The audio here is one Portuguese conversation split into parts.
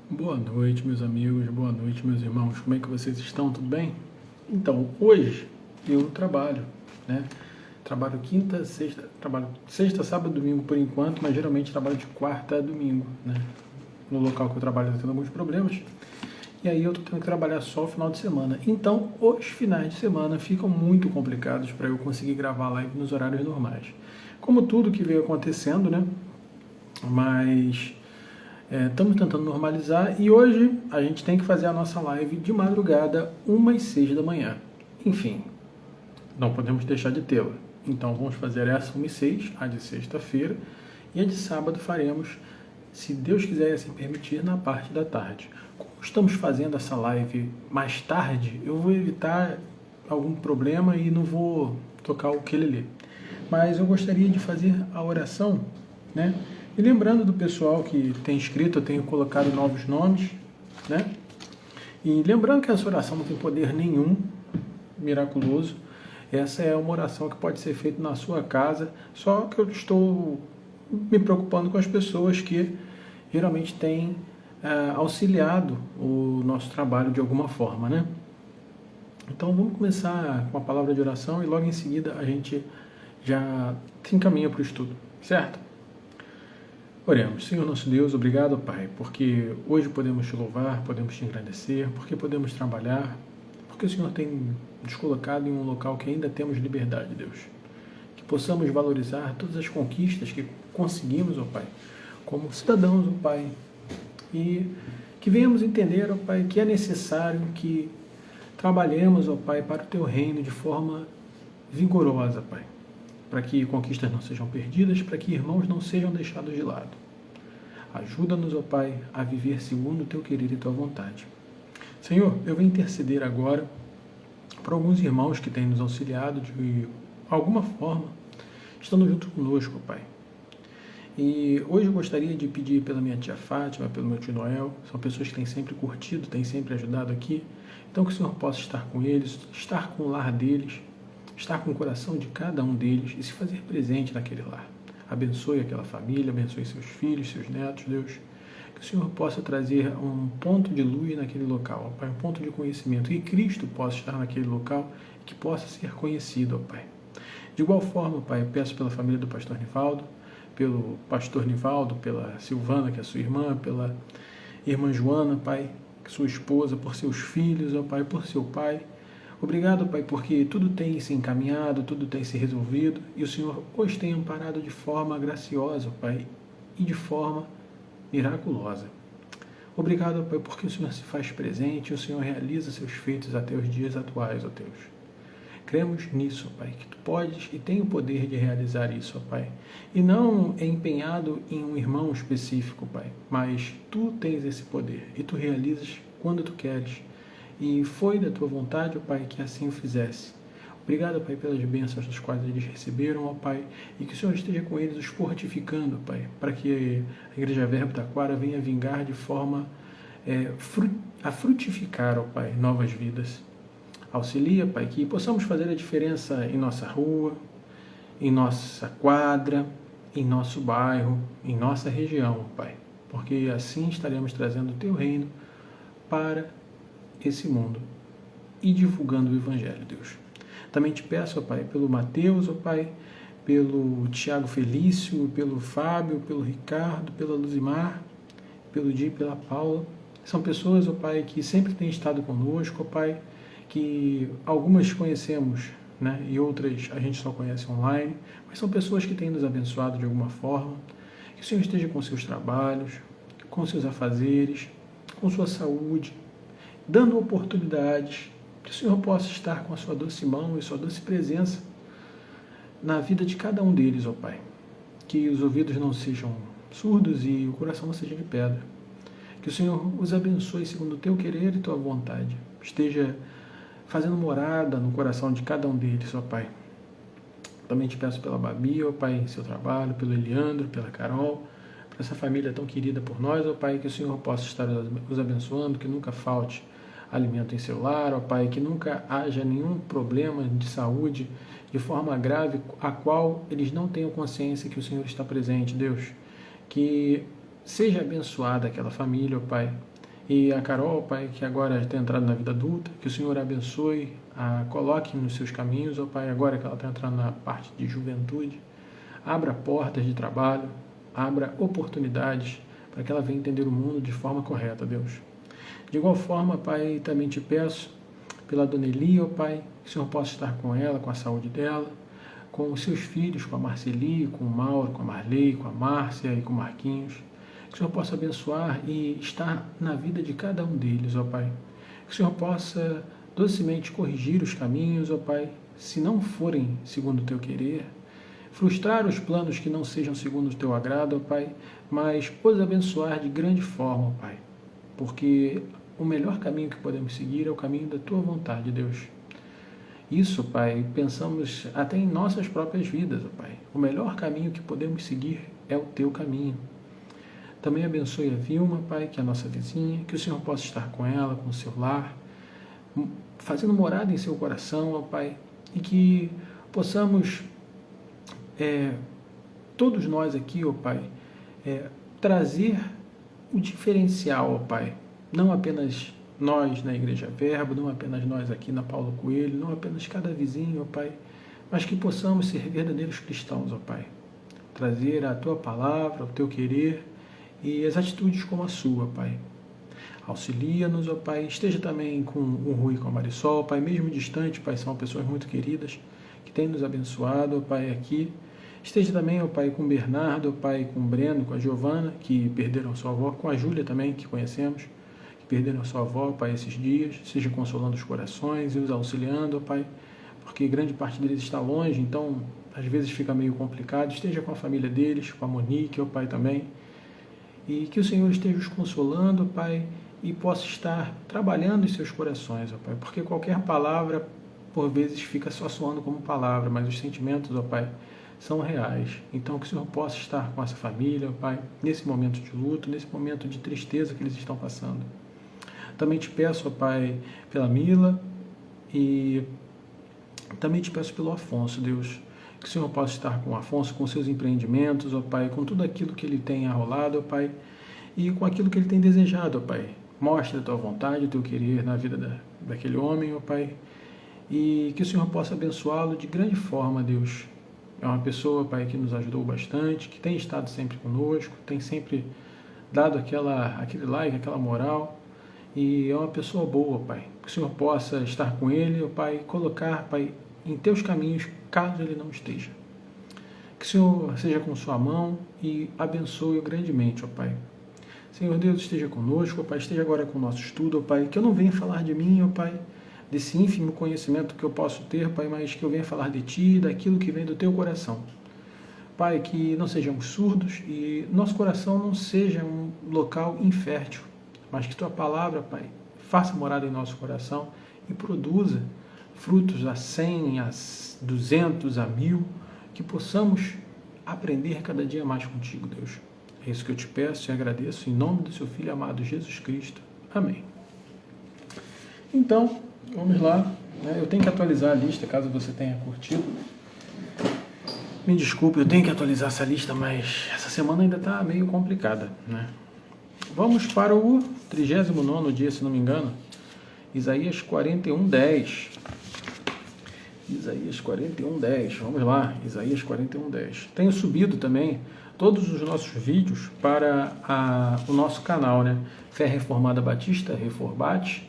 Boa noite, meus amigos, boa noite, meus irmãos. Como é que vocês estão? Tudo bem? Então, hoje eu trabalho, né? Trabalho quinta, sexta, trabalho sexta, sábado, domingo por enquanto, mas geralmente trabalho de quarta a domingo, né? No local que eu trabalho está tendo alguns problemas, e aí eu tô tendo que trabalhar só o final de semana. Então, os finais de semana ficam muito complicados para eu conseguir gravar live nos horários normais. Como tudo que veio acontecendo, né? Mas estamos tentando normalizar e hoje a gente tem que fazer a nossa live de madrugada, 1h06 da manhã. Enfim, não podemos deixar de tê-la. Então vamos fazer essa 1h06, a de sexta-feira, e a de sábado faremos, se Deus quiser assim permitir, na parte da tarde. Como estamos fazendo essa live mais tarde, eu vou evitar algum problema e não vou tocar o ukulele. Mas eu gostaria de fazer a oração, né? E lembrando do pessoal que tem escrito, eu tenho colocado novos nomes, né? E lembrando que essa oração não tem poder nenhum miraculoso. Essa é uma oração que pode ser feita na sua casa, só que eu estou me preocupando com as pessoas que geralmente têm auxiliado o nosso trabalho de alguma forma, né? Então vamos começar com a palavra de oração e logo em seguida a gente já se encaminha para o estudo, certo? Oremos. Senhor nosso Deus, obrigado, Pai, porque hoje podemos te louvar, podemos te engrandecer, porque podemos trabalhar, porque o Senhor tem nos colocado em um local que ainda temos liberdade, Deus. Que possamos valorizar todas as conquistas que conseguimos, ó Pai, como cidadãos, ó Pai, e que venhamos entender, ó Pai, que é necessário que trabalhemos, ó Pai, para o Teu reino de forma vigorosa, Pai, para que conquistas não sejam perdidas, para que irmãos não sejam deixados de lado. Ajuda-nos, ó Pai, a viver segundo o Teu querer e Tua vontade. Senhor, eu venho interceder agora por alguns irmãos que têm nos auxiliado de alguma forma, estando junto conosco, ó Pai. E hoje eu gostaria de pedir pela minha tia Fátima, pelo meu tio Noel, são pessoas que têm sempre curtido, têm sempre ajudado aqui, então que o Senhor possa estar com eles, estar com o lar deles, estar com o coração de cada um deles e se fazer presente naquele lar. Abençoe aquela família, abençoe seus filhos, seus netos, Deus. Que o Senhor possa trazer um ponto de luz naquele local, ó Pai, um ponto de conhecimento. Que Cristo possa estar naquele local e que possa ser conhecido, ó Pai. De igual forma, Pai, peço pela família do pastor Nivaldo, pelo pastor Nivaldo, pela Silvana, que é sua irmã, pela irmã Joana, Pai, sua esposa, por seus filhos, ó Pai, por seu pai. Obrigado, Pai, porque tudo tem se encaminhado, tudo tem se resolvido e o Senhor os tem amparado de forma graciosa, Pai, e de forma miraculosa. Obrigado, Pai, porque o Senhor se faz presente e o Senhor realiza seus feitos até os dias atuais, ó Deus. Cremos nisso, Pai, que Tu podes e tem o poder de realizar isso, ó Pai. E não é empenhado em um irmão específico, Pai, mas Tu tens esse poder e Tu realizas quando Tu queres. E foi da Tua vontade, ó Pai, que assim o fizesse. Obrigado, Pai, pelas bênçãos das quais eles receberam, ó Pai, e que o Senhor esteja com eles os fortificando, Pai, para que a Igreja Verbo Taquara venha vingar de forma a frutificar, ó Pai, novas vidas. Auxilia, Pai, que possamos fazer a diferença em nossa rua, em nossa quadra, em nosso bairro, em nossa região, Pai, porque assim estaremos trazendo o Teu reino para esse mundo e divulgando o Evangelho, Deus. Também te peço, ó Pai, pelo Mateus, ó Pai, pelo Tiago Felício, pelo Fábio, pelo Ricardo, pela Luzimar, pelo Di, pela Paula. São pessoas, ó Pai, que sempre têm estado conosco, ó Pai, que algumas conhecemos, né, e outras a gente só conhece online, mas são pessoas que têm nos abençoado de alguma forma. Que o Senhor esteja com seus trabalhos, com seus afazeres, com sua saúde, dando oportunidades, que o Senhor possa estar com a sua doce mão e sua doce presença na vida de cada um deles, ó Pai. Que os ouvidos não sejam surdos e o coração não seja de pedra. Que o Senhor os abençoe segundo o Teu querer e Tua vontade. Esteja fazendo morada no coração de cada um deles, ó Pai. Também te peço pela Babi, ó Pai, em seu trabalho, pelo Eliandro, pela Carol, por essa família tão querida por nós, ó Pai, que o Senhor possa estar os abençoando, que nunca falte alimento em seu lar, ó Pai, que nunca haja nenhum problema de saúde de forma grave, a qual eles não tenham consciência que o Senhor está presente, Deus. Que seja abençoada aquela família, ó Pai. E a Carol, ó Pai, que agora está entrando na vida adulta, que o Senhor a abençoe, a coloque nos seus caminhos, ó Pai, agora que ela está entrando na parte de juventude. Abra portas de trabalho, abra oportunidades para que ela venha entender o mundo de forma correta, Deus. De igual forma, Pai, também te peço pela Dona Eli, ó Pai, que o Senhor possa estar com ela, com a saúde dela, com os seus filhos, com a Marceli, com o Mauro, com a Marley, com a Márcia e com o Marquinhos. Que o Senhor possa abençoar e estar na vida de cada um deles, ó Pai. Que o Senhor possa docemente corrigir os caminhos, ó Pai, se não forem segundo o Teu querer, frustrar os planos que não sejam segundo o Teu agrado, ó Pai, mas os abençoar de grande forma, ó Pai, porque o melhor caminho que podemos seguir é o caminho da Tua vontade, Deus. Isso, Pai, pensamos até em nossas próprias vidas, ó Pai. O melhor caminho que podemos seguir é o Teu caminho. Também abençoe a Vilma, Pai, que é a nossa vizinha, que o Senhor possa estar com ela, com o seu lar, fazendo morada em seu coração, ó Pai, e que possamos, todos nós aqui, ó Pai, trazer o diferencial, ó Pai, não apenas nós na Igreja Verbo, não apenas nós aqui na Paulo Coelho, não apenas cada vizinho, ó Pai, mas que possamos ser verdadeiros cristãos, ó Pai, trazer a Tua palavra, o Teu querer e as atitudes como a Sua, Pai. Auxilia-nos, ó Pai, esteja também com o Rui e com a Marisol, Pai, mesmo distante, Pai, são pessoas muito queridas, que têm nos abençoado, ó Pai, aqui. Esteja também, ó Pai, com o Bernardo, ó Pai, com o Breno, com a Giovana, que perderam a sua avó, com a Júlia também, que conhecemos, que perderam a sua avó, Pai, esses dias, seja consolando os corações e os auxiliando, ó Pai, porque grande parte deles está longe, então às vezes fica meio complicado. Esteja com a família deles, com a Monique, ó Pai, também, e que o Senhor esteja os consolando, ó Pai, e possa estar trabalhando em seus corações, ó Pai, porque qualquer palavra, por vezes, fica só soando como palavra, mas os sentimentos, ó Pai, são reais. Então, que o Senhor possa estar com essa família, ó Pai, nesse momento de luto, nesse momento de tristeza que eles estão passando. Também te peço, ó Pai, pela Mila e também te peço pelo Afonso, Deus, que o Senhor possa estar com o Afonso, com seus empreendimentos, ó Pai, com tudo aquilo que ele tem arrolado, ó Pai, e com aquilo que ele tem desejado, ó Pai. Mostre a Tua vontade, o Teu querer na vida daquele homem, ó Pai, e que o Senhor possa abençoá-lo de grande forma, Deus. É uma pessoa, Pai, que nos ajudou bastante, que tem estado sempre conosco, tem sempre dado aquele like, aquela moral, e é uma pessoa boa, Pai. Que o Senhor possa estar com ele, ó Pai, colocar, Pai, em Teus caminhos, caso ele não esteja. Que o Senhor seja com sua mão e abençoe-o grandemente, ó Pai. Senhor Deus, esteja conosco, ó Pai, esteja agora com o nosso estudo, ó Pai, que eu não venha falar de mim, ó Pai, desse ínfimo conhecimento que eu posso ter, Pai, mas que eu venha falar de Ti, daquilo que vem do Teu coração. Pai, que não sejamos surdos e nosso coração não seja um local infértil, mas que Tua palavra, Pai, faça morada em nosso coração e produza frutos a 100, a 200, a 1000, que possamos aprender cada dia mais contigo, Deus. É isso que eu te peço e agradeço em nome do Seu Filho amado Jesus Cristo. Amém. Então, vamos lá. Eu tenho que atualizar a lista, caso você tenha curtido. Me desculpe, eu tenho que atualizar essa lista, mas essa semana ainda está meio complicada, né? Vamos para o 39º dia, se não me engano. Isaías 41:10. Isaías 41:10. Vamos lá, Isaías 41:10. Tenho subido também todos os nossos vídeos para o nosso canal, né? Fé Reformada Batista, Reforbate,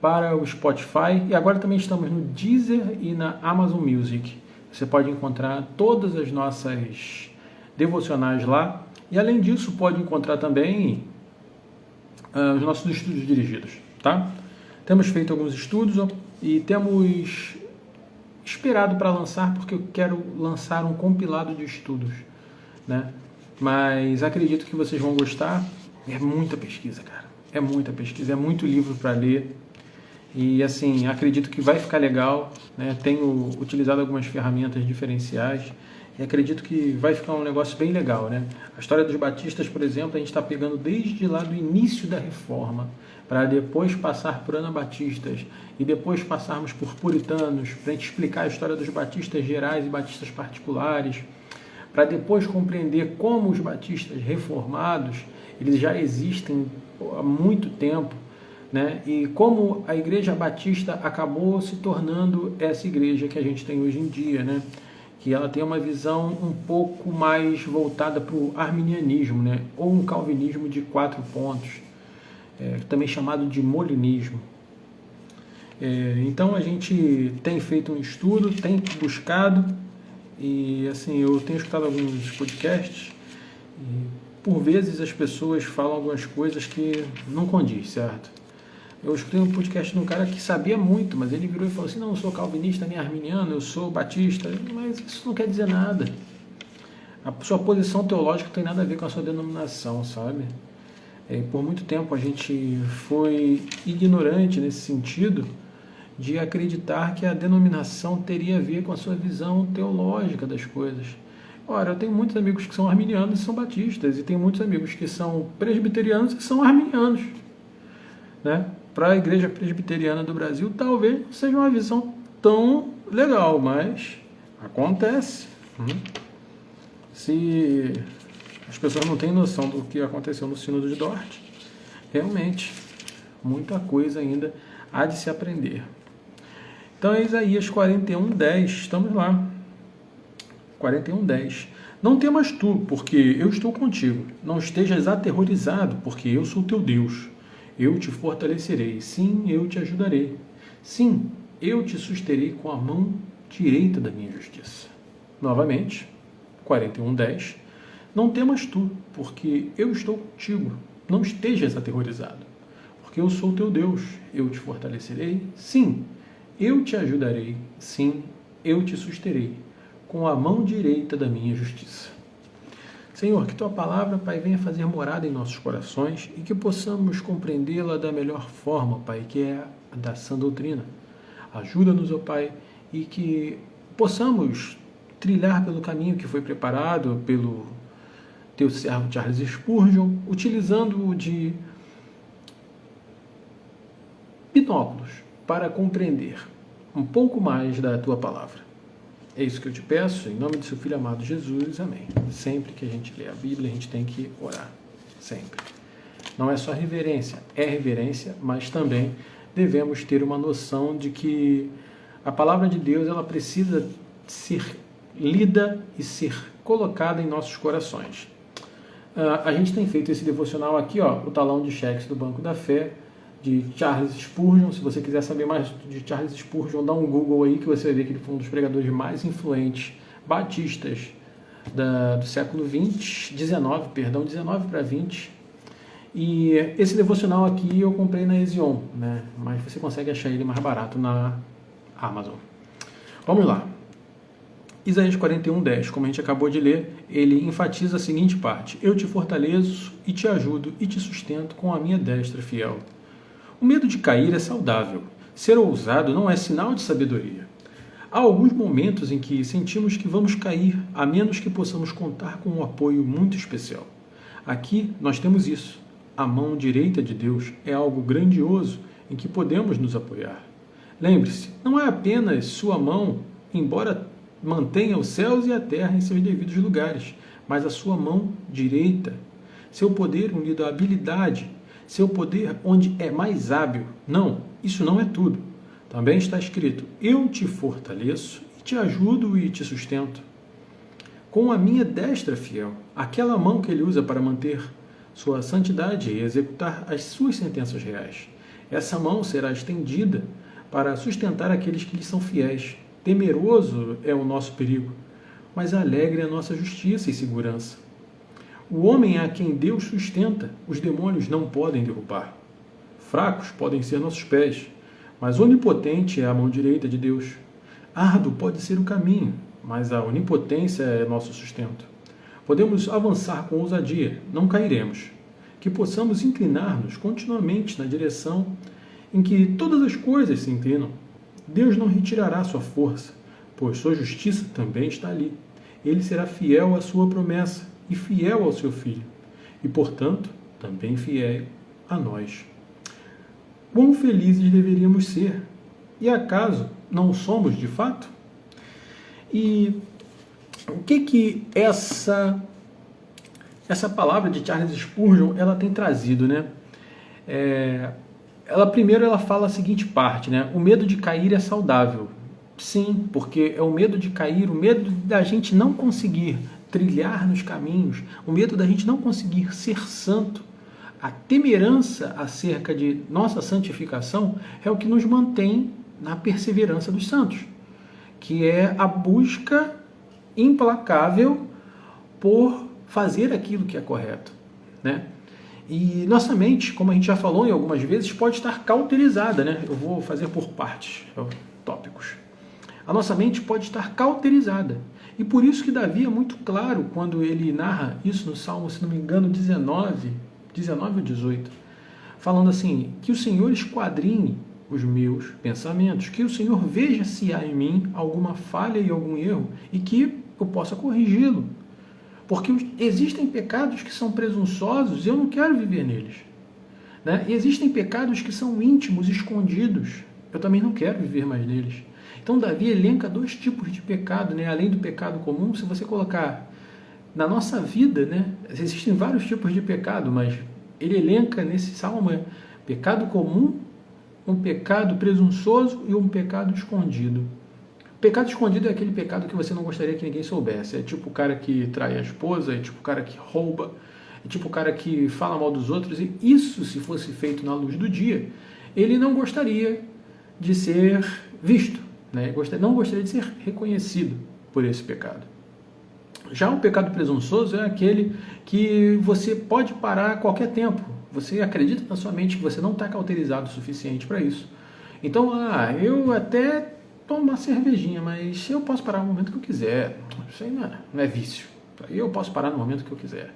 para o Spotify, e agora também estamos no Deezer e na Amazon Music. Você pode encontrar todas as nossas devocionais lá, e além disso pode encontrar também os nossos estudos dirigidos, tá? Temos feito alguns estudos e temos esperado para lançar, porque eu quero lançar um compilado de estudos, né? Mas acredito que vocês vão gostar. É muita pesquisa, cara. É muita pesquisa, é muito livro para ler. E assim, acredito que vai ficar legal, né? Tenho utilizado algumas ferramentas diferenciais e acredito que vai ficar um negócio bem legal, né? A história dos batistas, por exemplo, a gente está pegando desde lá do início da Reforma, para depois passar por anabatistas e depois passarmos por puritanos, para a gente explicar a história dos batistas gerais e batistas particulares, para depois compreender como os batistas reformados eles já existem há muito tempo, né? E como a Igreja Batista acabou se tornando essa igreja que a gente tem hoje em dia, né? Que ela tem uma visão um pouco mais voltada para o arminianismo, né? Ou um calvinismo de 4 pontos, também chamado de molinismo. Então a gente tem feito um estudo, tem buscado, e assim, eu tenho escutado alguns podcasts, e por vezes as pessoas falam algumas coisas que não condiz, certo? Eu escutei um podcast de um cara que sabia muito, mas ele virou e falou assim, não, eu sou calvinista, nem arminiano, eu sou batista, mas isso não quer dizer nada. A sua posição teológica não tem nada a ver com a sua denominação, sabe? Por muito tempo a gente foi ignorante nesse sentido de acreditar que a denominação teria a ver com a sua visão teológica das coisas. Ora, eu tenho muitos amigos que são arminianos e são batistas, e tenho muitos amigos que são presbiterianos e são arminianos, né? Para a Igreja Presbiteriana do Brasil, talvez não seja uma visão tão legal, mas acontece. Se as pessoas não têm noção do que aconteceu no Sínodo de Dort, realmente, muita coisa ainda há de se aprender. Então, é Isaías 41:10, estamos lá. 41:10. Não temas tu, porque eu estou contigo. Não estejas aterrorizado, porque eu sou teu Deus. Eu te fortalecerei. Sim, eu te ajudarei. Sim, eu te susterei com a mão direita da minha justiça. Novamente, 41:10. Não temas tu, porque eu estou contigo. Não estejas aterrorizado, porque eu sou teu Deus. Eu te fortalecerei. Sim, eu te ajudarei. Sim, eu te susterei com a mão direita da minha justiça. Senhor, que Tua palavra, Pai, venha fazer morada em nossos corações e que possamos compreendê-la da melhor forma, Pai, que é a da sã doutrina. Ajuda-nos, ó Pai, e que possamos trilhar pelo caminho que foi preparado pelo Teu servo Charles Spurgeon, utilizando-o de binóculos para compreender um pouco mais da Tua palavra. É isso que eu te peço, em nome do seu Filho amado Jesus, amém. Sempre que a gente lê a Bíblia, a gente tem que orar, sempre. Não é só reverência, é reverência, mas também devemos ter uma noção de que a palavra de Deus ela precisa ser lida e ser colocada em nossos corações. A gente tem feito esse devocional aqui, ó, o talão de cheques do Banco da Fé, de Charles Spurgeon. Se você quiser saber mais de Charles Spurgeon, dá um Google aí que você vai ver que ele foi um dos pregadores mais influentes batistas do século 19 para 20. E esse devocional aqui eu comprei na Ezion, né? Mas você consegue achar ele mais barato na Amazon. Vamos lá. Isaías 41:10, como a gente acabou de ler, ele enfatiza a seguinte parte: eu te fortaleço e te ajudo e te sustento com a minha destra fiel. O medo de cair é saudável. Ser ousado não é sinal de sabedoria. Há alguns momentos em que sentimos que vamos cair, a menos que possamos contar com um apoio muito especial. Aqui nós temos isso. A mão direita de Deus é algo grandioso em que podemos nos apoiar. Lembre-se, não é apenas sua mão, embora mantenha os céus e a terra em seus devidos lugares, mas a sua mão direita, seu poder unido à habilidade, seu poder onde é mais hábil. Não, isso não é tudo. Também está escrito, eu te fortaleço e te ajudo e te sustento. Com a minha destra fiel, aquela mão que ele usa para manter sua santidade e executar as suas sentenças reais. Essa mão será estendida para sustentar aqueles que lhe são fiéis. Temeroso é o nosso perigo, mas alegre é a nossa justiça e segurança. O homem a quem Deus sustenta, os demônios não podem derrubar. Fracos podem ser nossos pés, mas onipotente é a mão direita de Deus. Árduo pode ser o caminho, mas a onipotência é nosso sustento. Podemos avançar com ousadia, não cairemos. Que possamos inclinar-nos continuamente na direção em que todas as coisas se inclinam. Deus não retirará sua força, pois sua justiça também está ali. Ele será fiel à sua promessa e fiel ao seu Filho, e, portanto, também fiel a nós. Quão felizes deveríamos ser? E acaso não somos de fato? E o que essa essa palavra de Charles Spurgeon, ela tem trazido, né? Ela fala a seguinte parte, né? O medo de cair é saudável. Sim, porque é o medo de cair, o medo da gente não conseguir trilhar nos caminhos, o medo da gente não conseguir ser santo, a temerança acerca de nossa santificação é o que nos mantém na perseverança dos santos, que é a busca implacável por fazer aquilo que é correto, né? E nossa mente, como a gente já falou em algumas vezes, pode estar cauterizada, né? Eu vou fazer por partes, tópicos. A nossa mente pode estar cauterizada. E por isso que Davi é muito claro quando ele narra isso no Salmo, se não me engano, 19 ou 18, falando assim, que o Senhor esquadrinhe os meus pensamentos, que o Senhor veja se há em mim alguma falha e algum erro e que eu possa corrigi-lo. Porque existem pecados que são presunçosos e eu não quero viver neles, né? E existem pecados que são íntimos, escondidos, eu também não quero viver mais neles. Então Davi elenca 2 tipos de pecado, né? Além do pecado comum, se você colocar na nossa vida, né? Existem vários tipos de pecado, mas ele elenca nesse salmo pecado comum, um pecado presunçoso e um pecado escondido. Pecado escondido é aquele pecado que você não gostaria que ninguém soubesse. É tipo o cara que trai a esposa, é tipo o cara que rouba, é tipo o cara que fala mal dos outros. E isso, se fosse feito na luz do dia, ele não gostaria de ser visto, né? Não gostaria de ser reconhecido por esse pecado. Já o pecado presunçoso é aquele que você pode parar a qualquer tempo. Você acredita na sua mente que você não está cauterizado o suficiente para isso. Então, eu até tomo uma cervejinha, mas eu posso parar no momento que eu quiser. Isso aí não é vício. Eu posso parar no momento que eu quiser.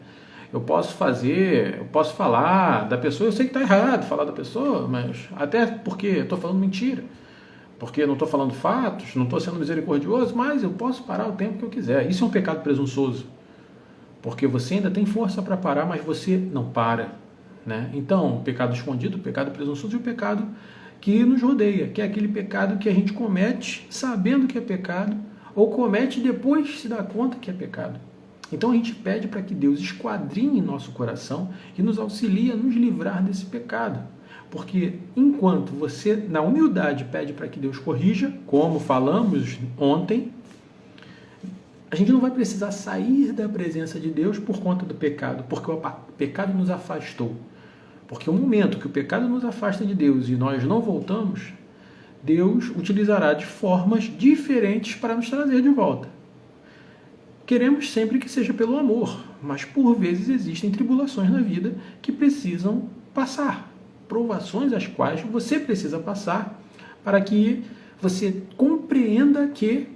Eu posso falar da pessoa, eu sei que está errado falar da pessoa, mas até porque eu estou falando mentira. Porque eu não estou falando fatos, não estou sendo misericordioso, mas eu posso parar o tempo que eu quiser. Isso é um pecado presunçoso. Porque você ainda tem força para parar, mas você não para, né? Então, o pecado escondido, o pecado presunçoso e o pecado que nos rodeia, que é aquele pecado que a gente comete sabendo que é pecado ou comete depois se dá conta que é pecado. Então a gente pede para que Deus esquadrinhe nosso coração e nos auxilie a nos livrar desse pecado. Porque enquanto você, na humildade, pede para que Deus corrija, como falamos ontem, a gente não vai precisar sair da presença de Deus por conta do pecado, porque o pecado nos afastou. Porque o momento que o pecado nos afasta de Deus e nós não voltamos, Deus utilizará de formas diferentes para nos trazer de volta. Queremos sempre que seja pelo amor, mas por vezes existem tribulações na vida que precisam passar. Provações as quais você precisa passar para que você compreenda que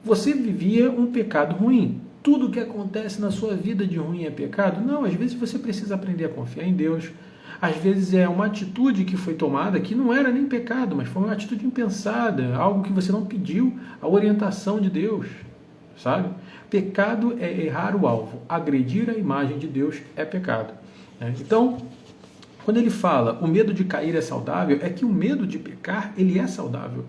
você vivia um pecado ruim. Tudo que acontece na sua vida de ruim é pecado? Não, às vezes você precisa aprender a confiar em Deus. Às vezes é uma atitude que foi tomada que não era nem pecado, mas foi uma atitude impensada, algo que você não pediu a orientação de Deus, sabe? Pecado é errar o alvo, agredir a imagem de Deus é pecado, né? Então, quando ele fala o medo de cair é saudável, é que o medo de pecar, ele é saudável.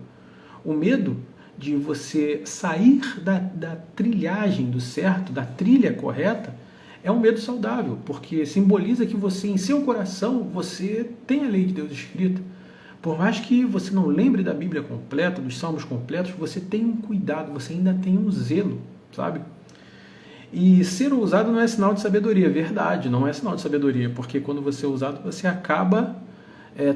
O medo de você sair da trilhagem do certo, da trilha correta, é um medo saudável, porque simboliza que você, em seu coração, você tem a lei de Deus escrita. Por mais que você não lembre da Bíblia completa, dos salmos completos, você tem um cuidado, você ainda tem um zelo, sabe? E ser ousado não é sinal de sabedoria, verdade, não é sinal de sabedoria, porque quando você é ousado, você acaba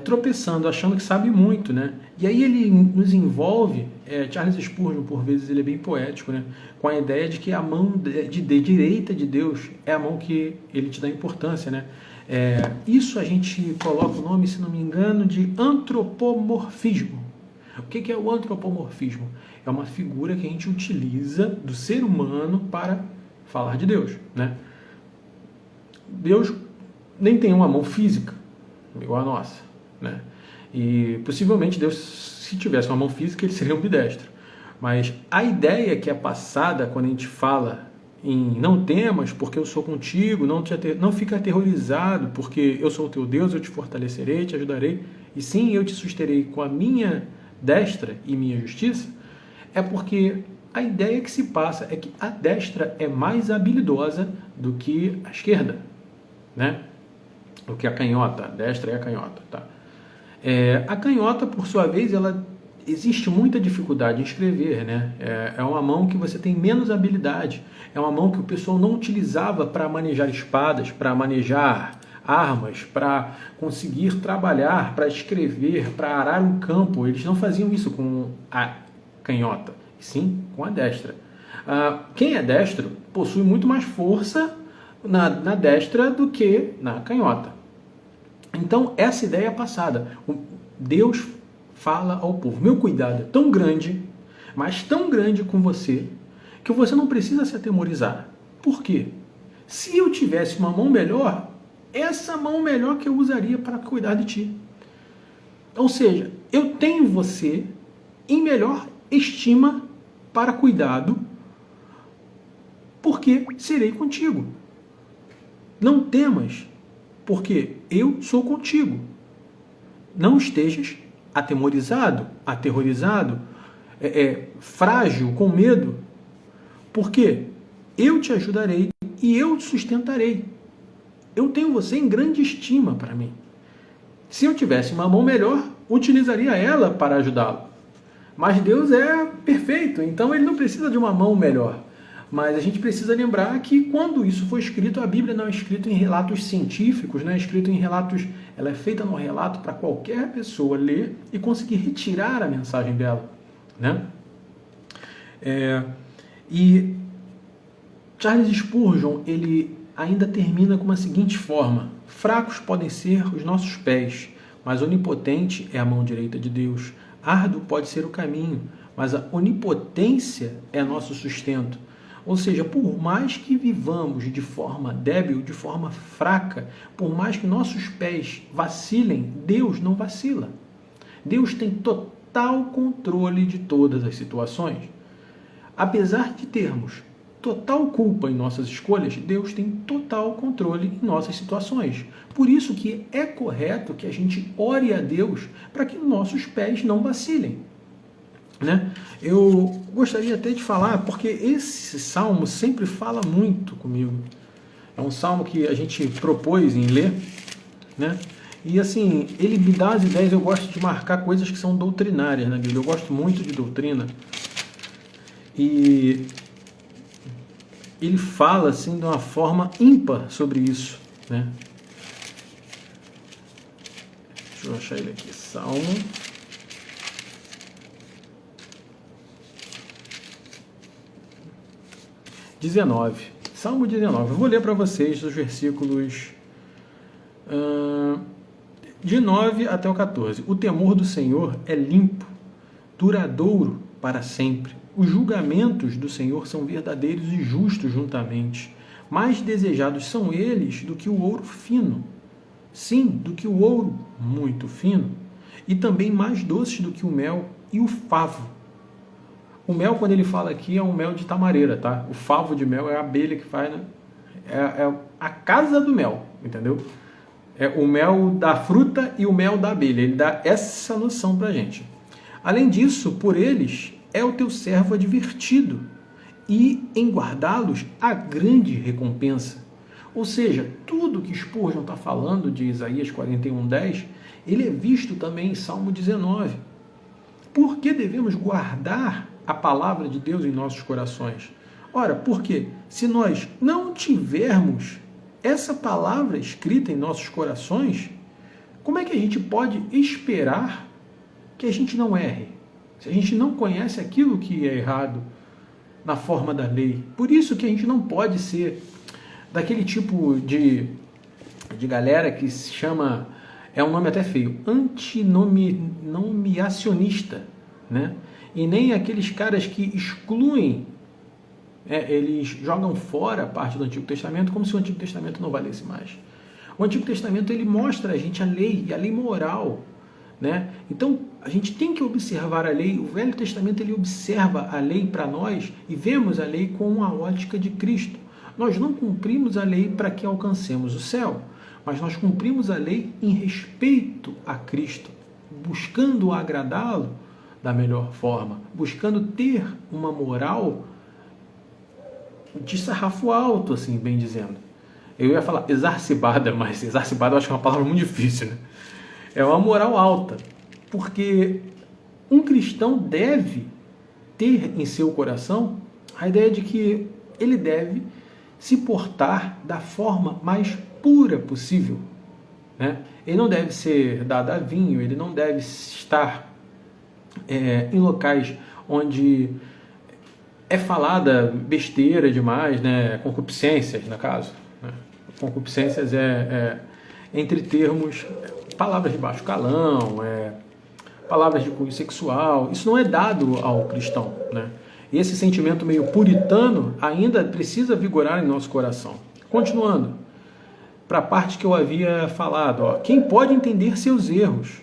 tropeçando, achando que sabe muito, né? E aí ele nos envolve, Charles Spurgeon, por vezes, ele é bem poético, né? Com a ideia de que a mão de direita de Deus é a mão que ele te dá importância, né? Isso a gente coloca o nome, se não me engano, de antropomorfismo. O que é o antropomorfismo? É uma figura que a gente utiliza do ser humano para falar de Deus, né? Deus nem tem uma mão física igual a nossa, né? E possivelmente Deus, se tivesse uma mão física, ele seria ambidestro. Mas a ideia que é passada quando a gente fala em não temas, porque eu sou contigo, não fica aterrorizado, porque eu sou o teu Deus, eu te fortalecerei, te ajudarei, e sim, eu te susterei com a minha destra e minha justiça, é porque a ideia que se passa é que a destra é mais habilidosa do que a esquerda, né? Do que a canhota. A destra é a canhota, tá? A canhota, por sua vez, ela existe muita dificuldade em escrever, né? É uma mão que você tem menos habilidade. É uma mão que o pessoal não utilizava para manejar espadas, para manejar armas, para conseguir trabalhar, para escrever, para arar um campo. Eles não faziam isso com a canhota, sim com a destra. Quem é destro possui muito mais força na destra do que na canhota. Então, essa ideia é passada. Deus fala ao povo: meu cuidado é tão grande, mas tão grande com você, que você não precisa se atemorizar. Por quê? Se eu tivesse uma mão melhor, essa mão melhor que eu usaria para cuidar de ti. Ou seja, eu tenho você em melhor estima para cuidado, porque serei contigo. Não temas, porque eu sou contigo. Não estejas atemorizado, aterrorizado, frágil, com medo, porque eu te ajudarei e eu te sustentarei. Eu tenho você em grande estima para mim. Se eu tivesse uma mão melhor, utilizaria ela para ajudá-lo. Mas Deus é perfeito, então ele não precisa de uma mão melhor. Mas a gente precisa lembrar que quando isso foi escrito, a Bíblia não é escrita em relatos científicos, não é escrita em relatos, ela é feita no relato para qualquer pessoa ler e conseguir retirar a mensagem dela, né? E Charles Spurgeon, ele ainda termina com a seguinte forma: fracos podem ser os nossos pés, mas onipotente é a mão direita de Deus. Árduo pode ser o caminho, mas a onipotência é nosso sustento. Ou seja, por mais que vivamos de forma débil, de forma fraca, por mais que nossos pés vacilem, Deus não vacila. Deus tem total controle de todas as situações. Apesar de termos total culpa em nossas escolhas, Deus tem total controle em nossas situações. Por isso que é correto que a gente ore a Deus para que nossos pés não vacilem, né? Eu gostaria até de falar, porque esse salmo sempre fala muito comigo. É um salmo que a gente propôs em ler, né? E assim, ele me dá as ideias. Eu gosto de marcar coisas que são doutrinárias na Bíblia. Eu gosto muito de doutrina. E ele fala assim de uma forma ímpar sobre isso, né? Deixa eu achar ele aqui. Salmo 19. Salmo 19. Eu vou ler para vocês os versículos de 9 até o 14. O temor do Senhor é limpo, duradouro para sempre. Os julgamentos do Senhor são verdadeiros e justos juntamente. Mais desejados são eles do que o ouro fino. Sim, do que o ouro muito fino. E também mais doces do que o mel e o favo. O mel, quando ele fala aqui, é um mel de tamareira, tá? O favo de mel é a abelha que faz, né? É a casa do mel, entendeu? É o mel da fruta e o mel da abelha. Ele dá essa noção pra gente. Além disso, por eles é o teu servo advertido, e em guardá-los há grande recompensa. Ou seja, tudo que Spurgeon está falando de Isaías 41:10, ele é visto também em Salmo 19. Por que devemos guardar a palavra de Deus em nossos corações? Ora, porque se nós não tivermos essa palavra escrita em nossos corações, como é que a gente pode esperar que a gente não erre? Se a gente não conhece aquilo que é errado na forma da lei. Por isso que a gente não pode ser daquele tipo de galera que se chama, é um nome até feio, antinomiacionista, né? E nem aqueles caras que excluem, eles jogam fora a parte do Antigo Testamento como se o Antigo Testamento não valesse mais. O Antigo Testamento, ele mostra a gente a lei moral, né? Então a gente tem que observar a lei. O Velho Testamento, ele observa a lei para nós e vemos a lei com a ótica de Cristo. Nós não cumprimos a lei para que alcancemos o céu, mas nós cumprimos a lei em respeito a Cristo, buscando agradá-lo da melhor forma, buscando ter uma moral de sarrafo alto, assim, bem dizendo. Eu ia falar exacerbada, mas exacerbada eu acho que é uma palavra muito difícil, né? É uma moral alta, porque um cristão deve ter em seu coração a ideia de que ele deve se portar da forma mais pura possível, né? Ele não deve ser dado a vinho, ele não deve estar em locais onde é falada besteira demais, né? Concupiscências, no caso. Né? Concupiscências entre termos, palavras de baixo calão, palavras de cunho sexual. Isso não é dado ao cristão, né? Esse sentimento meio puritano ainda precisa vigorar em nosso coração. Continuando, para a parte que eu havia falado, ó, quem pode entender seus erros?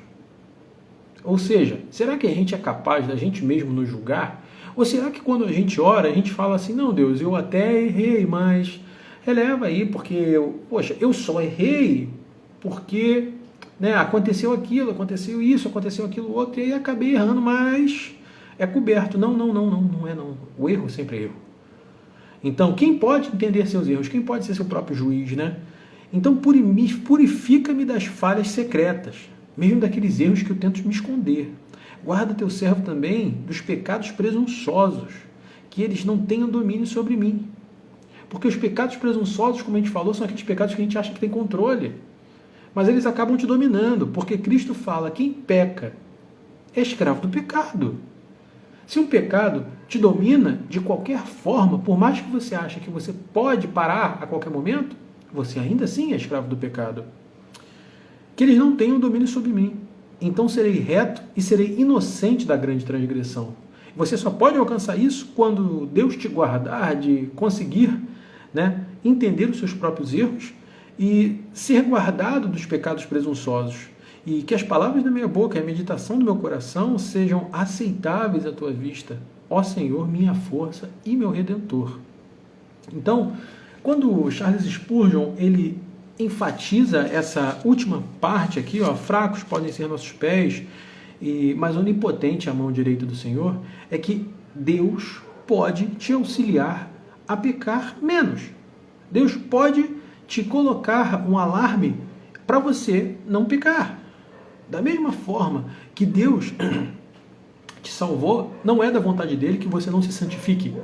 Ou seja, será que a gente é capaz da gente mesmo nos julgar? Ou será que quando a gente ora, a gente fala assim, não, Deus, eu até errei, mas releva aí, porque, poxa, eu só errei porque, né, aconteceu aquilo, aconteceu isso, aconteceu aquilo outro, e aí acabei errando, mas é coberto. Não é não. O erro sempre é erro. Então, quem pode entender seus erros? Quem pode ser seu próprio juiz, né? Então, purifica-me das falhas secretas, mesmo daqueles erros que eu tento me esconder. Guarda teu servo também dos pecados presunçosos, que eles não tenham domínio sobre mim. Porque os pecados presunçosos, como a gente falou, são aqueles pecados que a gente acha que tem controle. Mas eles acabam te dominando, porque Cristo fala, quem peca é escravo do pecado. Se um pecado te domina de qualquer forma, por mais que você ache que você pode parar a qualquer momento, você ainda assim é escravo do pecado. Que eles não tenham domínio sobre mim. Então serei reto e serei inocente da grande transgressão. Você só pode alcançar isso quando Deus te guardar de conseguir, né, entender os seus próprios erros e ser guardado dos pecados presunçosos. E que as palavras da minha boca e a meditação do meu coração sejam aceitáveis à tua vista, ó Senhor, minha força e meu Redentor. Então, quando Charles Spurgeon ele enfatiza essa última parte aqui, ó, fracos podem ser nossos pés, mas onipotente a mão direita do Senhor, é que Deus pode te auxiliar a pecar menos. Deus pode te colocar um alarme para você não pecar. Da mesma forma que Deus te salvou, não é da vontade dele que você não se santifique.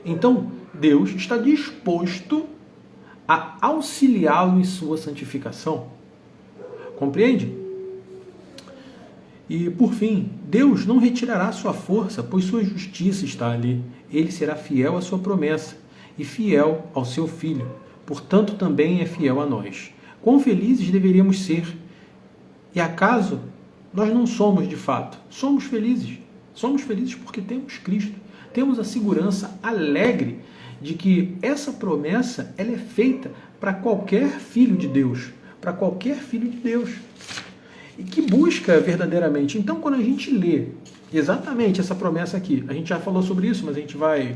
Então, Deus está disposto a auxiliá-lo em sua santificação. Compreende? E, por fim, Deus não retirará sua força, pois sua justiça está ali. Ele será fiel à sua promessa e fiel ao seu Filho. Portanto, também é fiel a nós. Quão felizes deveríamos ser? E acaso nós não somos de fato? Somos felizes. Somos felizes porque temos Cristo. Temos a segurança alegre de que essa promessa ela é feita para qualquer filho de Deus. Para qualquer filho de Deus. E que busca verdadeiramente. Então, quando a gente lê exatamente essa promessa aqui, a gente já falou sobre isso, mas a gente vai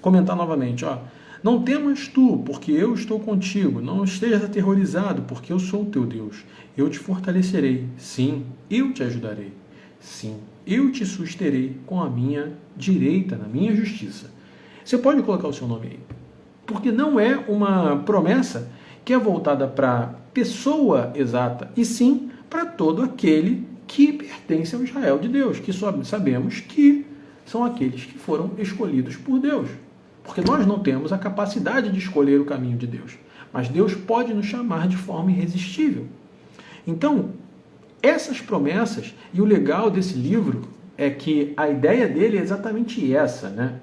comentar novamente. Ó. Não temas tu, porque eu estou contigo. Não estejas aterrorizado, porque eu sou o teu Deus. Eu te fortalecerei. Sim, eu te ajudarei. Sim, eu te susterei com a minha direita, na minha justiça. Você pode colocar o seu nome aí. Porque não é uma promessa que é voltada para a pessoa exata, e sim para todo aquele que pertence ao Israel de Deus, que sabemos que são aqueles que foram escolhidos por Deus. Porque nós não temos a capacidade de escolher o caminho de Deus. Mas Deus pode nos chamar de forma irresistível. Então, essas promessas, e o legal desse livro é que a ideia dele é exatamente essa, né?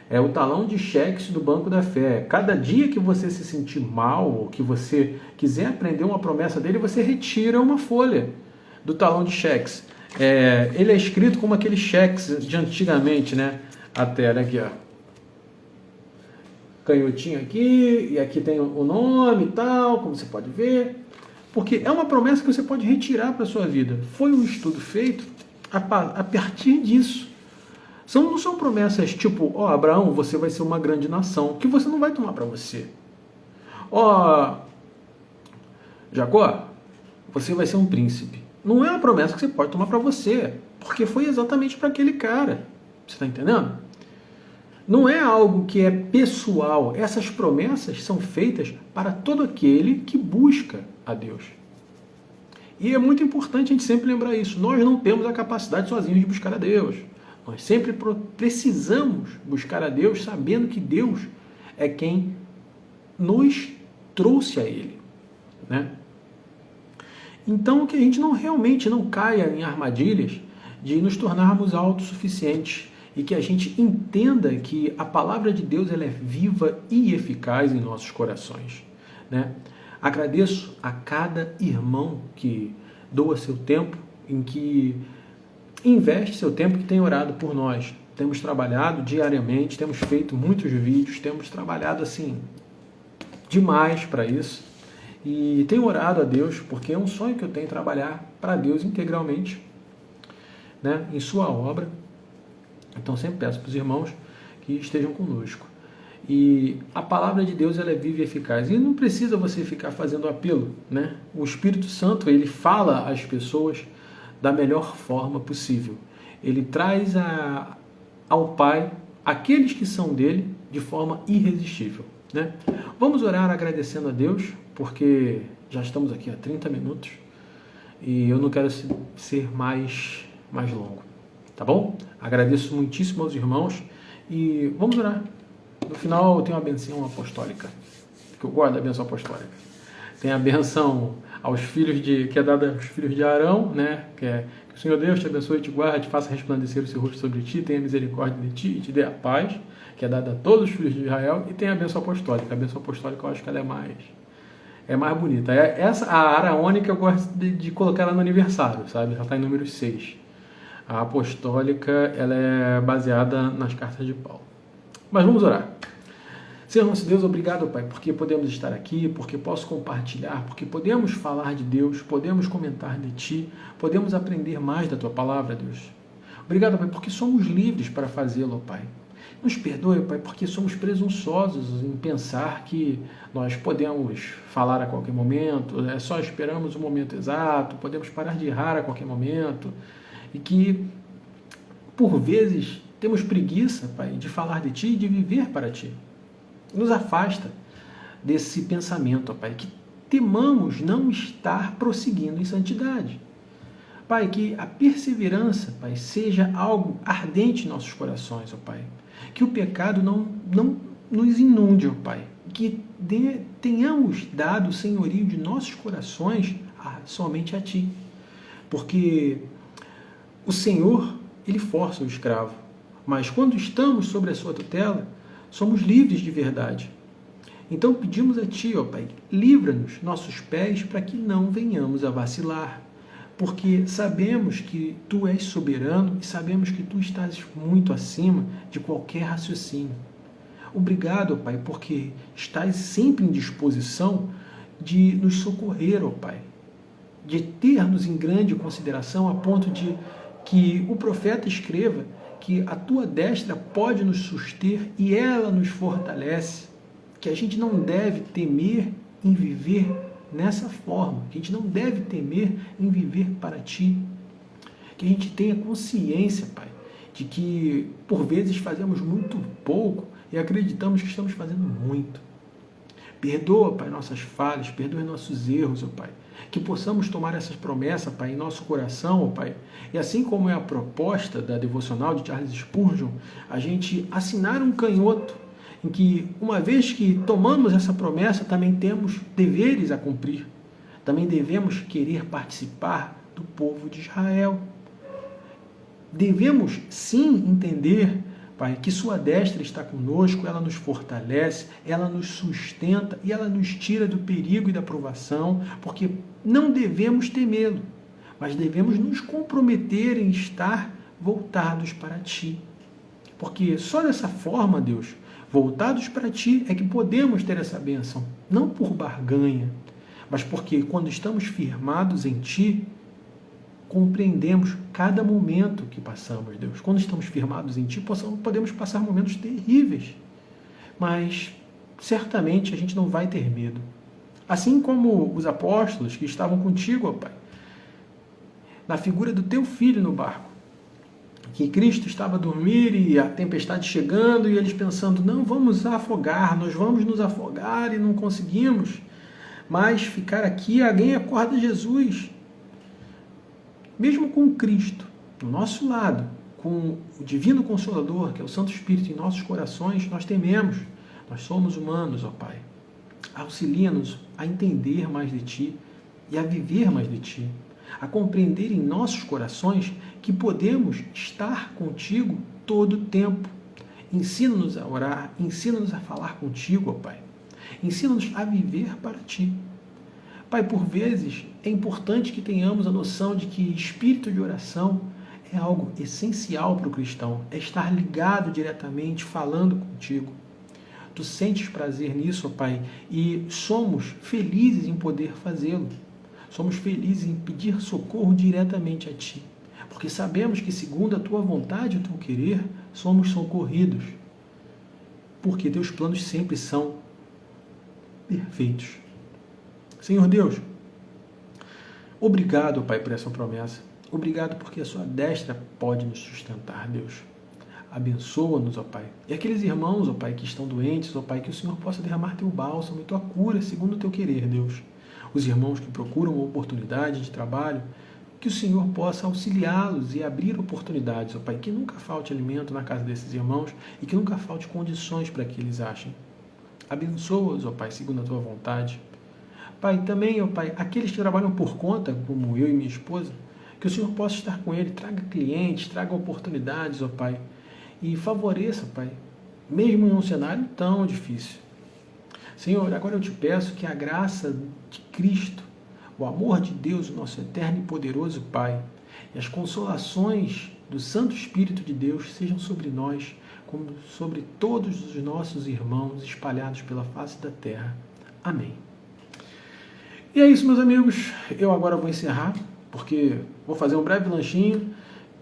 É o talão de cheques do Banco da Fé. Cada dia que você se sentir mal, ou que você quiser aprender uma promessa dele, você retira uma folha do talão de cheques. Ele é escrito como aqueles cheques de antigamente, né? Até, olha aqui, ó. Canhotinho aqui, e aqui tem o nome e tal, como você pode ver. Porque é uma promessa que você pode retirar para a sua vida. Foi um estudo feito a partir disso. Não são promessas tipo, ó, Abraão, você vai ser uma grande nação, que você não vai tomar para você. Ó, Jacó, você vai ser um príncipe. Não é uma promessa que você pode tomar para você, porque foi exatamente para aquele cara. Você está entendendo? Não é algo que é pessoal. Essas promessas são feitas para todo aquele que busca a Deus. E é muito importante a gente sempre lembrar isso. Nós não temos a capacidade sozinhos de buscar a Deus. Nós sempre precisamos buscar a Deus sabendo que Deus é quem nos trouxe a Ele, né? Então, que a gente realmente não caia em armadilhas de nos tornarmos autossuficientes e que a gente entenda que a palavra de Deus ela é viva e eficaz em nossos corações, né? Agradeço a cada irmão que doa seu tempo, em que investe seu tempo, que tem orado por nós. Temos trabalhado diariamente, temos feito muitos vídeos, temos trabalhado assim demais para isso. E tenho orado a Deus, porque é um sonho que eu tenho trabalhar para Deus integralmente, né, em sua obra. Então sempre peço para os irmãos que estejam conosco. E a palavra de Deus ela é viva e eficaz. E não precisa você ficar fazendo apelo, né? O Espírito Santo ele fala às pessoas da melhor forma possível. Ele traz ao Pai aqueles que são dele de forma irresistível, né? Vamos orar agradecendo a Deus, porque já estamos aqui há 30 minutos e eu não quero ser mais longo, tá bom? Agradeço muitíssimo aos irmãos e vamos orar. No final tem uma benção apostólica, que eu gosto da benção apostólica. Tem a benção aos filhos que é dada aos filhos de Arão, né? Que é que o Senhor Deus te abençoe, te guarde, te faça resplandecer o seu rosto sobre ti, tenha misericórdia de ti e te dê a paz, que é dada a todos os filhos de Israel. E tem a benção apostólica. A benção apostólica eu acho que ela é mais bonita. Essa, a araônica eu gosto de colocar ela no aniversário, sabe? Ela está em número 6. A apostólica ela é baseada nas cartas de Paulo. Mas vamos orar. Senhor nosso Deus, obrigado, Pai, porque podemos estar aqui, porque posso compartilhar, porque podemos falar de Deus, podemos comentar de Ti, podemos aprender mais da Tua palavra, Deus. Obrigado, Pai, porque somos livres para fazê-lo, Pai. Nos perdoe, Pai, porque somos presunçosos em pensar que nós podemos falar a qualquer momento, só esperamos o momento exato, podemos parar de errar a qualquer momento, e que, por vezes, temos preguiça, Pai, de falar de Ti e de viver para Ti. Nos afasta desse pensamento, ó Pai, que temamos não estar prosseguindo em santidade. Pai, que a perseverança, Pai, seja algo ardente em nossos corações, ó Pai. Que o pecado não nos inunde, ó Pai. Que tenhamos dado o senhorio de nossos corações somente a Ti. Porque o Senhor, Ele força o escravo. Mas quando estamos sobre a sua tutela, somos livres de verdade. Então pedimos a Ti, ó Pai, livra-nos nossos pés para que não venhamos a vacilar. Porque sabemos que Tu és soberano e sabemos que Tu estás muito acima de qualquer raciocínio. Obrigado, ó Pai, porque estás sempre em disposição de nos socorrer, ó Pai. De ter-nos em grande consideração a ponto de que o profeta escreva que a Tua destra pode nos suster e ela nos fortalece, que a gente não deve temer em viver nessa forma, que a gente não deve temer em viver para Ti, que a gente tenha consciência, Pai, de que por vezes fazemos muito pouco e acreditamos que estamos fazendo muito. Perdoa, Pai, nossas falhas, perdoa nossos erros, ó Pai. Que possamos tomar essas promessas, Pai, em nosso coração, ó Pai. E assim como é a proposta da devocional de Charles Spurgeon, a gente assinar um canhoto em que, uma vez que tomamos essa promessa, também temos deveres a cumprir. Também devemos querer participar do povo de Israel. Devemos, sim, entender, Pai, que Sua destra está conosco, ela nos fortalece, ela nos sustenta e ela nos tira do perigo e da provação, porque não devemos temê-lo, mas devemos nos comprometer em estar voltados para Ti. Porque só dessa forma, Deus, voltados para Ti, é que podemos ter essa bênção, não por barganha, mas porque quando estamos firmados em Ti, compreendemos cada momento que passamos, Deus. Quando estamos firmados em Ti, podemos passar momentos terríveis, mas certamente a gente não vai ter medo. Assim como os apóstolos que estavam contigo, ó Pai, na figura do teu filho no barco. Que Cristo estava a dormir e a tempestade chegando e eles pensando, não, vamos afogar, nós vamos nos afogar e não conseguimos mais ficar aqui. Alguém acorda Jesus. Mesmo com Cristo no nosso lado, com o Divino Consolador, que é o Santo Espírito em nossos corações, nós tememos. Nós somos humanos, ó Pai. Auxilia-nos a entender mais de Ti e a viver mais de Ti, a compreender em nossos corações que podemos estar contigo todo o tempo. Ensina-nos a orar, ensina-nos a falar contigo, ó Pai. Ensina-nos a viver para Ti. Pai, por vezes é importante que tenhamos a noção de que espírito de oração é algo essencial para o cristão, é estar ligado diretamente, falando contigo. Tu sentes prazer nisso, ó Pai, e somos felizes em poder fazê-lo. Somos felizes em pedir socorro diretamente a Ti, porque sabemos que, segundo a Tua vontade e o Teu querer, somos socorridos, porque Teus planos sempre são perfeitos. Senhor Deus, obrigado, Pai, por essa promessa. Obrigado porque a Sua destra pode nos sustentar, Deus. Abençoa-nos, ó Pai. E aqueles irmãos, ó Pai, que estão doentes, ó Pai, que o Senhor possa derramar Teu bálsamo e Tua cura, segundo o Teu querer, Deus. Os irmãos que procuram oportunidade de trabalho, que o Senhor possa auxiliá-los e abrir oportunidades, ó Pai, que nunca falte alimento na casa desses irmãos e que nunca falte condições para que eles achem. Abençoa-os, ó Pai, segundo a Tua vontade. Pai, também, ó Pai, aqueles que trabalham por conta, como eu e minha esposa, que o Senhor possa estar com ele, traga clientes, traga oportunidades, ó Pai, e favoreça, Pai, mesmo em um cenário tão difícil. Senhor, agora eu te peço que a graça de Cristo, o amor de Deus, o nosso eterno e poderoso Pai, e as consolações do Santo Espírito de Deus sejam sobre nós, como sobre todos os nossos irmãos espalhados pela face da terra. Amém. E é isso, meus amigos. Eu agora vou encerrar, porque vou fazer um breve lanchinho,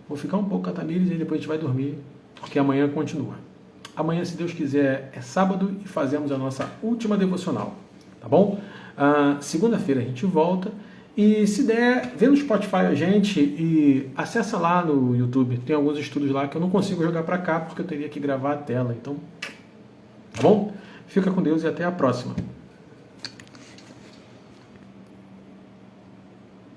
vou ficar um pouco com a Tamires e depois a gente vai dormir, porque amanhã continua. Amanhã, se Deus quiser, é sábado e fazemos a nossa última devocional, tá bom? Segunda-feira a gente volta e, se der, vê no Spotify a gente e acessa lá no YouTube. Tem alguns estudos lá que eu não consigo jogar para cá porque eu teria que gravar a tela. Então, tá bom? Fica com Deus e até a próxima.